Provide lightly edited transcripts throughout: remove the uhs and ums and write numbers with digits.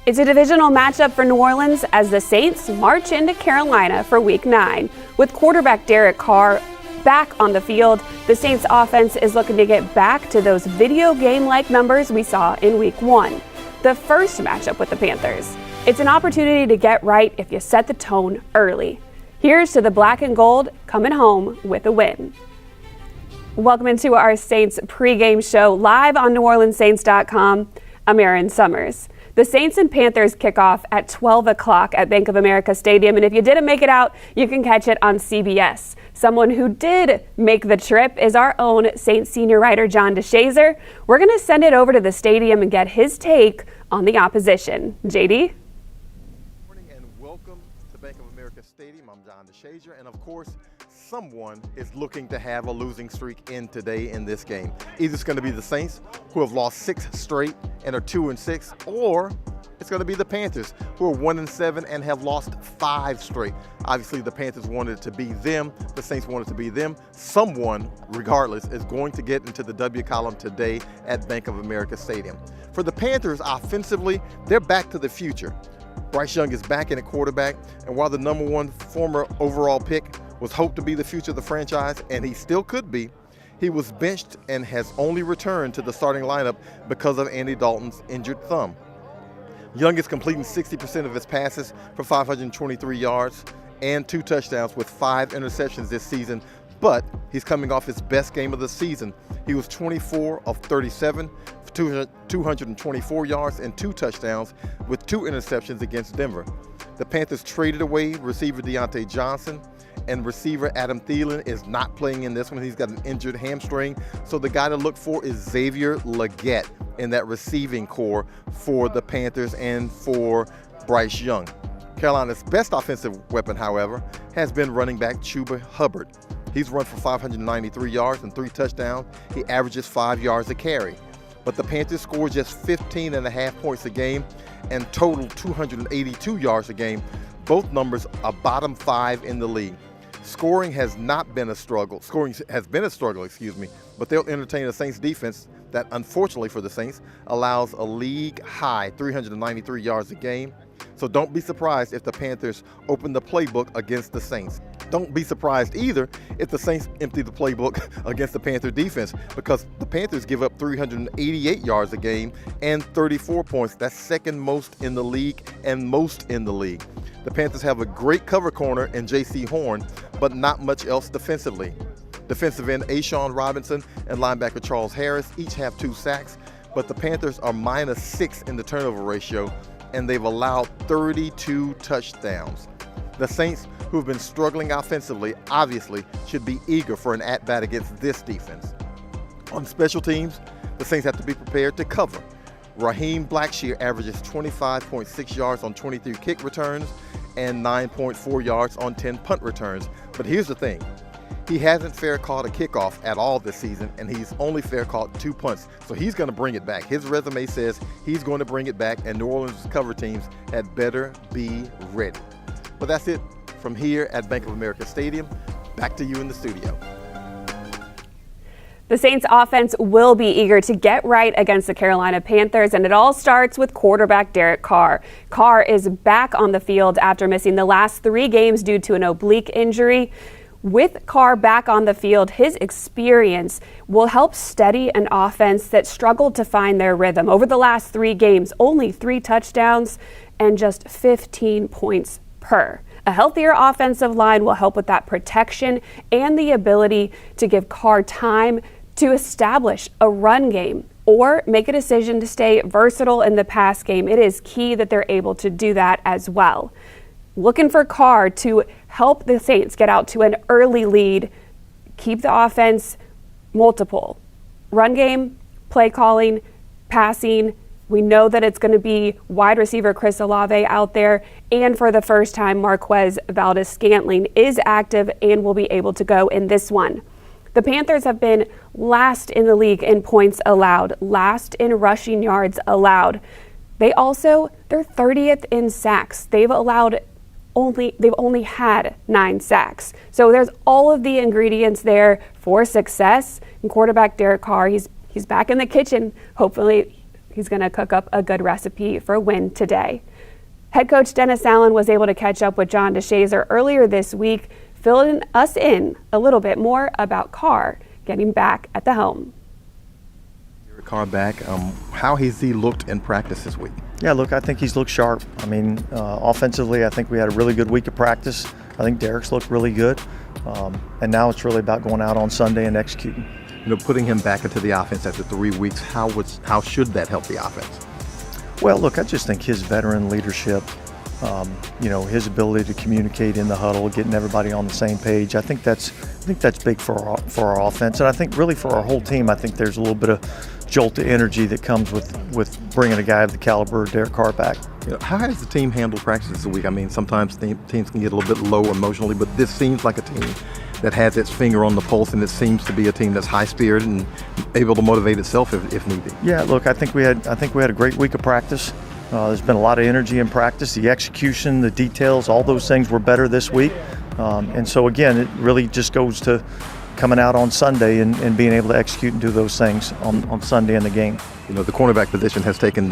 It's a divisional matchup for New Orleans as the Saints march into Carolina for Week 9. With quarterback Derek Carr back on the field, the Saints offense is looking to get back to those video game-like numbers we saw in Week 1. The first matchup with the Panthers. It's an opportunity to get right if you set the tone early. Here's to the black and gold coming home with a win. Welcome into our Saints pregame show live on NewOrleansSaints.com. I'm Erin Summers. The Saints and Panthers kick off at 12 o'clock at Bank of America Stadium, and if you didn't make it out, you can catch it on CBS. Someone who did make the trip is our own Saints senior writer, John DeShazer. We're going to send it over to the stadium and get his take on the opposition. JD? Good morning and welcome to Bank of America Stadium. I'm John DeShazer, and of course, someone is looking to have a losing streak in today in this game. Either it's going to be the Saints, who have lost 6 straight and are 2-6, or it's going to be the Panthers, who are 1-7 and have lost 5 straight. Obviously, the Panthers wanted it to be them. The Saints wanted it to be them. Someone, regardless, is going to get into the W column today at Bank of America Stadium. For the Panthers, offensively, they're back to the future. Bryce Young is back in at quarterback, and while the number 1 former overall pick was hoped to be the future of the franchise, and he still could be, he was benched and has only returned to the starting lineup because of Andy Dalton's injured thumb. Young is completing 60% of his passes for 523 yards and 2 touchdowns with 5 interceptions this season, but he's coming off his best game of the season. He was 24 of 37 for 224 yards and 2 touchdowns with 2 interceptions against Denver. The Panthers traded away receiver Deontay Johnson, and receiver Adam Thielen is not playing in this one. He's got an injured hamstring. So the guy to look for is Xavier Legette in that receiving core for the Panthers and for Bryce Young. Carolina's best offensive weapon, however, has been running back Chuba Hubbard. He's run for 593 yards and 3 touchdowns. He averages 5 yards a carry. But the Panthers score just 15.5 points a game and total 282 yards a game. Both numbers are bottom 5 in the league. Scoring has been a struggle, but they'll entertain a Saints defense that, unfortunately for the Saints, allows a league-high 393 yards a game. So don't be surprised if the Panthers open the playbook against the Saints. Don't be surprised either if the Saints empty the playbook against the Panther defense, because the Panthers give up 388 yards a game and 34 points. That's second most in the league and most in the league. The Panthers have a great cover corner in J.C. Horn, but not much else defensively. Defensive end A'Shawn Robinson and linebacker Charles Harris each have 2 sacks, but the Panthers are -6 in the turnover ratio, and they've allowed 32 touchdowns. The Saints, who have been struggling offensively, obviously should be eager for an at-bat against this defense. On special teams, the Saints have to be prepared to cover. Raheem Blackshear averages 25.6 yards on 23 kick returns and 9.4 yards on 10 punt returns. But here's the thing. He hasn't fair caught a kickoff at all this season, and he's only fair caught 2 punts. So he's going to bring it back. His resume says he's going to bring it back, and New Orleans cover teams had better be ready. But that's it from here at Bank of America Stadium. Back to you in the studio. The Saints offense will be eager to get right against the Carolina Panthers, and it all starts with quarterback Derek Carr. Carr is back on the field after missing the last 3 games due to an oblique injury. With Carr back on the field, his experience will help steady an offense that struggled to find their rhythm. Over the last 3 games, only 3 touchdowns and just 15 points per. A healthier offensive line will help with that protection and the ability to give Carr time to establish a run game or make a decision to stay versatile in the pass game. It is key that they're able to do that as well. Looking for Carr to help the Saints get out to an early lead, keep the offense multiple. Run game, play calling, passing. We know that it's going to be wide receiver Chris Olave out there, and for the first time, Marquez Valdes-Scantling is active and will be able to go in this one. The Panthers have been last in the league in points allowed, last in rushing yards allowed. They're 30th in sacks. They've only had 9 sacks. So there's all of the ingredients there for success. And quarterback Derek Carr, he's back in the kitchen. Hopefully He's going to cook up a good recipe for a win today. Head coach Dennis Allen was able to catch up with John DeShazer earlier this week, filling us in a little bit more about Carr getting back at the helm. Carr back. How has he looked in practice this week? Yeah, look, I think he's looked sharp. I mean, offensively, I think we had a really good week of practice. I think Derek's looked really good. And now it's really about going out on Sunday and executing. You know, putting him back into the offense after 3 weeks, how should that help the offense? Well, look, I just think his veteran leadership, his ability to communicate in the huddle, getting everybody on the same page, I think that's big for our offense. And I think really for our whole team, I think there's a little bit of jolt of energy that comes with bringing a guy of the caliber of Derek Carr back. You know, how has the team handled practice this week? I mean, sometimes teams can get a little bit low emotionally, but this seems like a team that has its finger on the pulse, and it seems to be a team that's high-spirited and able to motivate itself if need be. Yeah, look, I think we had a great week of practice. There's been a lot of energy in practice. The execution, the details, all those things were better this week. And so again, it really just goes to coming out on Sunday and being able to execute and do those things on Sunday in the game. You know, the cornerback position has taken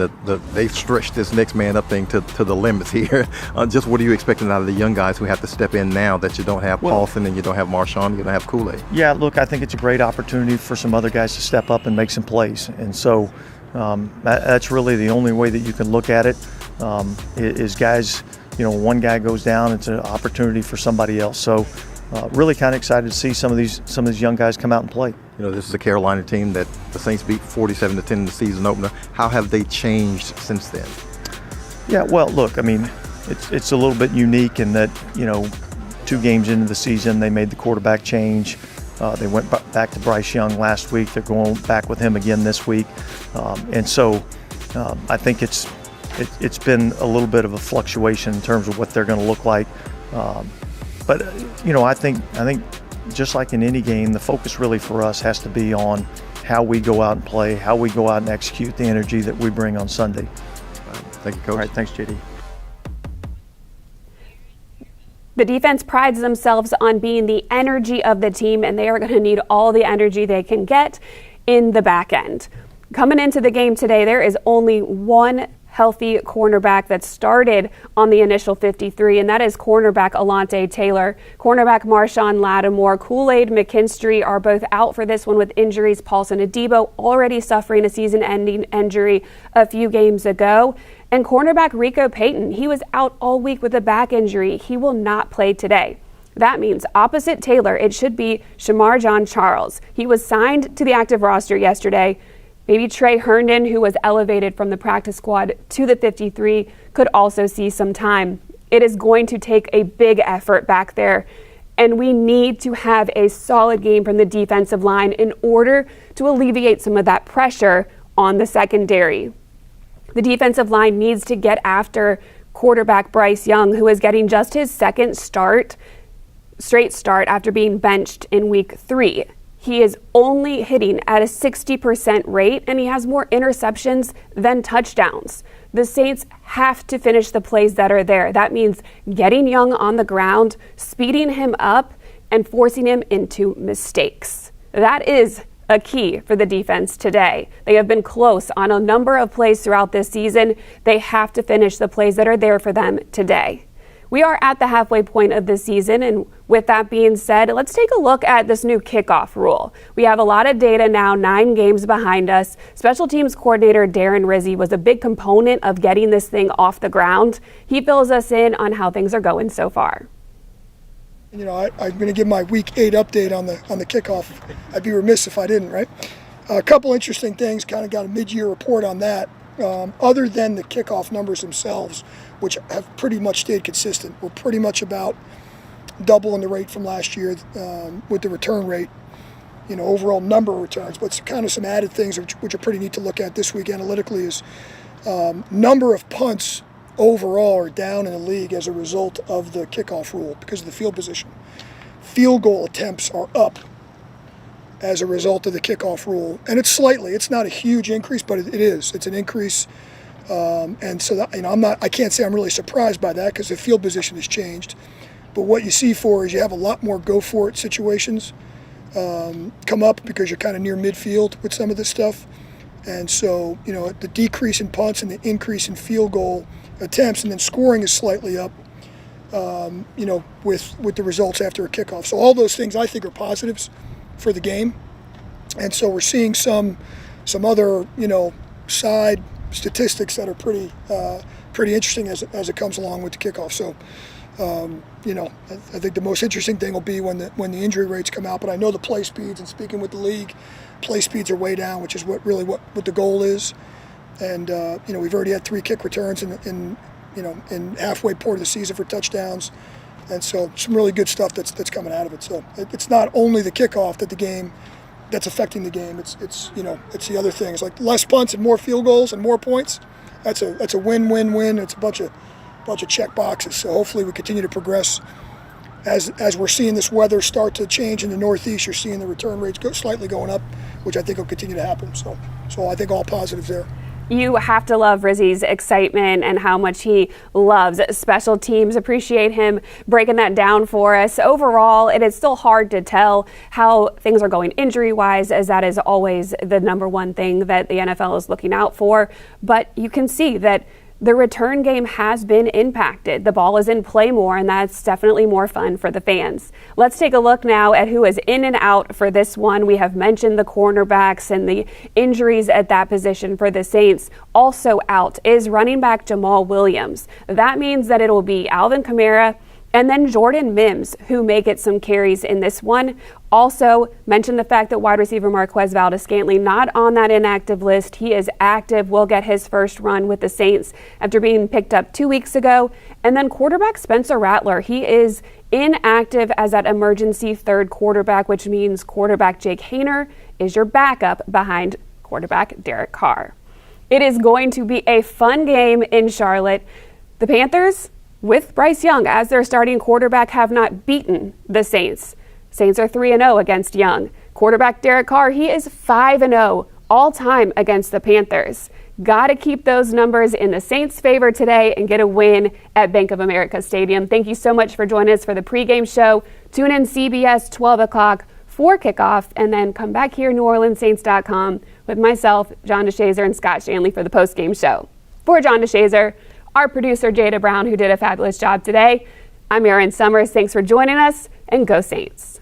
they've stretched this next man up thing to the limits here. Just what are you expecting out of the young guys who have to step in now that you don't have Paulson and you don't have Marshawn, you don't have Kool-Aid? Yeah, look, I think it's a great opportunity for some other guys to step up and make some plays. And so that's really the only way that you can look at it, is guys, one guy goes down, it's an opportunity for somebody else. So really kind of excited to see some of these young guys come out and play. You know, this is a Carolina team that the Saints beat 47-10 in the season opener. How have they changed since then? Yeah, well, look, I mean, it's a little bit unique in that, 2 games into the season, they made the quarterback change. They went back to Bryce Young last week. They're going back with him again this week. And so I think it's been a little bit of a fluctuation in terms of what they're going to look like. But I think just like in any game, the focus really for us has to be on how we go out and play, how we go out and execute the energy that we bring on Sunday. Thank you, Coach. All right, thanks, JD. The defense prides themselves on being the energy of the team, and they are going to need all the energy they can get in the back end. Coming into the game today, there is only one healthy cornerback that started on the initial 53, and that is cornerback Alontae Taylor. Cornerback Marshawn Lattimore, Kool-Aid McKinstry are both out for this one with injuries. Paulson Adebo already suffering a season-ending injury a few games ago. And cornerback Rico Payton, he was out all week with a back injury. He will not play today. That means opposite Taylor, it should be Shamar John Charles. He was signed to the active roster yesterday. Maybe Trey Herndon, who was elevated from the practice squad to the 53, could also see some time. It is going to take a big effort back there, and we need to have a solid game from the defensive line in order to alleviate some of that pressure on the secondary. The defensive line needs to get after quarterback Bryce Young, who is getting just his second straight start after being benched in week 3. He is only hitting at a 60% rate, and he has more interceptions than touchdowns. The Saints have to finish the plays that are there. That means getting Young on the ground, speeding him up, and forcing him into mistakes. That is a key for the defense today. They have been close on a number of plays throughout this season. They have to finish the plays that are there for them today. We are at the halfway point of the season, and with that being said, let's take a look at this new kickoff rule. We have a lot of data now, 9 games behind us. Special teams coordinator Darren Rizzi was a big component of getting this thing off the ground. He fills us in on how things are going so far. I'm going to give my week 8 update on the kickoff. I'd be remiss if I didn't, right? A couple interesting things, kind of got a mid-year report on that. Other than the kickoff numbers themselves, which have pretty much stayed consistent. We're pretty much about doubling the rate from last year with the return rate, overall number of returns. But kind of some added things which are pretty neat to look at this week analytically is number of punts overall are down in the league as a result of the kickoff rule because of the field position. Field goal attempts are up as a result of the kickoff rule, and it's not a huge increase, but it is. It's an increase, and so that, I can't say I'm really surprised by that because the field position has changed. But what you see is you have a lot more go for it situations come up because you're kind of near midfield with some of this stuff, And so, the decrease in punts and the increase in field goal attempts, and then scoring is slightly up, with the results after a kickoff. So all those things I think are positives for the game. And so we're seeing some other, side statistics that are pretty interesting as it comes along with the kickoff. So, I think the most interesting thing will be when the injury rates come out. But I know the play speeds, and speaking with the league, play speeds are way down, which is what the goal is. And we've already had 3 kick returns in halfway point of the season for touchdowns, and so some really good stuff that's coming out of it. So it's not only the kickoff that's affecting the game. It's the other things, like less punts and more field goals and more points. That's a win-win-win. It's a bunch of check boxes. So hopefully we continue to progress. As we're seeing this weather start to change in the Northeast, you're seeing the return rates slightly going up, which I think will continue to happen. So I think all positives there. You have to love Rizzy's excitement and how much he loves special teams. Appreciate him breaking that down for us. Overall, it is still hard to tell how things are going injury-wise, as that is always the number one thing that the NFL is looking out for. But you can see that the return game has been impacted. The ball is in play more, and that's definitely more fun for the fans. Let's take a look now at who is in and out for this one. We have mentioned the cornerbacks and the injuries at that position for the Saints. Also out is running back Jamal Williams. That means that it will be Alvin Kamara and then Jordan Mims, who may get some carries in this one. Also, mention the fact that wide receiver Marquez Valdes-Scantling not on that inactive list. He is active, will get his first run with the Saints after being picked up 2 weeks ago. And then quarterback Spencer Rattler, he is inactive as that emergency third quarterback, which means quarterback Jake Haener is your backup behind quarterback Derek Carr. It is going to be a fun game in Charlotte. The Panthers, with Bryce Young as their starting quarterback, have not beaten the Saints. Saints are 3-0 against Young. Quarterback Derek Carr, he is 5-0 all-time against the Panthers. Got to keep those numbers in the Saints' favor today and get a win at Bank of America Stadium. Thank you so much for joining us for the pregame show. Tune in CBS 12 o'clock for kickoff, and then come back here, NewOrleansSaints.com, with myself, John DeShazer, and Scott Shanley for the postgame show. For John DeShazer, our producer, Jada Brown, who did a fabulous job today, I'm Erin Summers. Thanks for joining us, and go Saints.